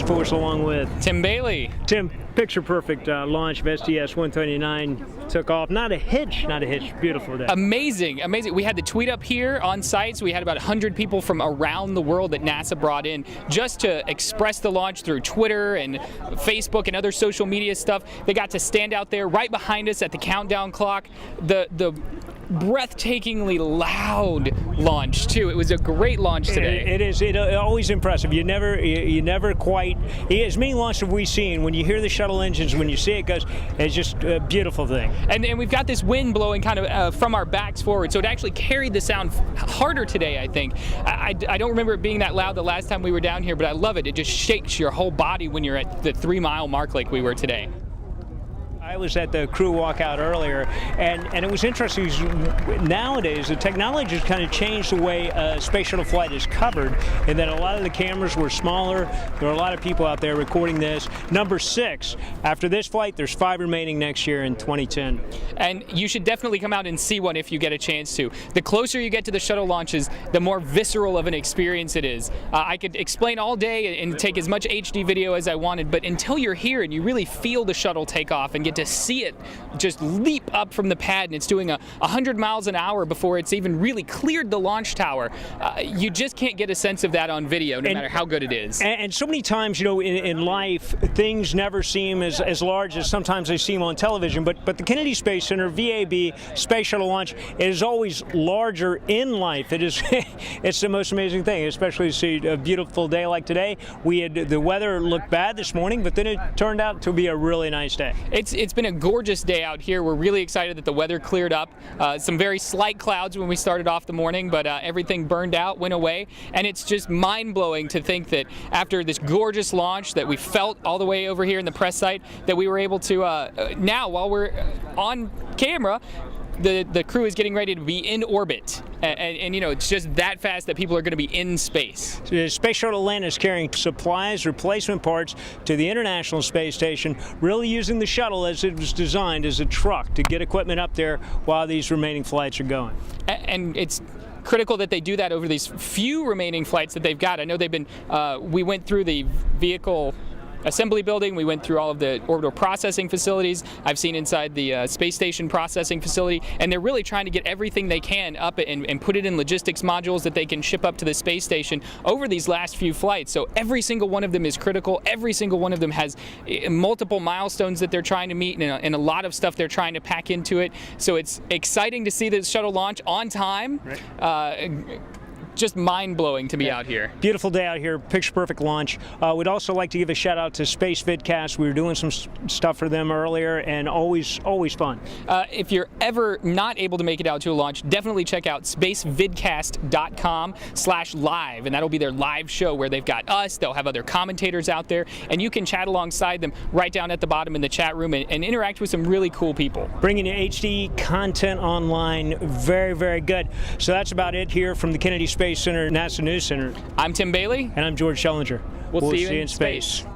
SpaceTaskForce along with Tim Bailey. Tim. Picture perfect launch of STS-129 took off. Not a hitch, beautiful day. Amazing. We had the tweet up here on site, so we had about 100 people from around the world that NASA brought in just to express the launch through Twitter and Facebook and other social media stuff. They got to stand out there right behind us at the countdown clock. The breathtakingly loud launch too. It was a great launch today. It is always impressive. You never quite, as many launches we've seen, when you hear the shuttle engines, when you see it goes, it's just a beautiful thing. And we've got this wind blowing kind of from our backs forward, so it actually carried the sound harder today, I think. I don't remember it being that loud the last time we were down here, but I love it. It just shakes your whole body when you're at the 3-mile mark like we were today. I was at the crew walkout earlier, and it was interesting. Nowadays, the technology has kind of changed the way space shuttle flight is covered, and that a lot of the cameras were smaller. There are a lot of people out there recording this. Number 6. After this flight, there's 5 remaining next year in 2010. And you should definitely come out and see one if you get a chance to. The closer you get to the shuttle launches, the more visceral of an experience it is. I could explain all day and take as much HD video as I wanted, but until you're here and you really feel the shuttle take off and get to see it just leap up from the pad, and it's doing 100 miles an hour before it's even really cleared the launch tower. You just can't get a sense of that on video, no matter how good it is. And so many times, you know, in life, things never seem as large as sometimes they seem on television. But the Kennedy Space Center, VAB, Space Shuttle Launch, is always larger in life. It is, it's the most amazing thing, especially to see a beautiful day like today. The weather looked bad this morning, but then it turned out to be a really nice day. It's been a gorgeous day out here. We're really excited that the weather cleared up. Some very slight clouds when we started off the morning, but everything burned out, went away, and it's just mind-blowing to think that after this gorgeous launch that we felt all the way over here in the press site, that we were able to, now while we're on camera, the crew is getting ready to be in orbit, and you know, it's just that fast that people are going to be in space. The Space Shuttle Atlanta is carrying supplies, replacement parts to the International Space Station, really using the shuttle as it was designed as a truck to get equipment up there while these remaining flights are going. And it's critical that they do that over these few remaining flights that they've got. I know they've been, we went through the vehicle assembly building, we went through all of the orbital processing facilities. I've seen inside the space station processing facility, and they're really trying to get everything they can up and put it in logistics modules that they can ship up to the space station over these last few flights. So every single one of them is critical. Every single one of them has multiple milestones that they're trying to meet, and a lot of stuff they're trying to pack into it. So it's exciting to see the shuttle launch on time. Right. Just mind-blowing to be out here. Beautiful day out here, picture-perfect launch. We'd also like to give a shout-out to Space Vidcast. We were doing some stuff for them earlier, and always fun. If you're ever not able to make it out to a launch, definitely check out spacevidcast.com/live, and that'll be their live show where they've got us, they'll have other commentators out there, and you can chat alongside them right down at the bottom in the chat room and interact with some really cool people. Bringing you HD content online, very, very good. So that's about it here from the Kennedy Space Center, NASA News Center. I'm Tim Bailey. And I'm George Schellinger. We'll see you in space.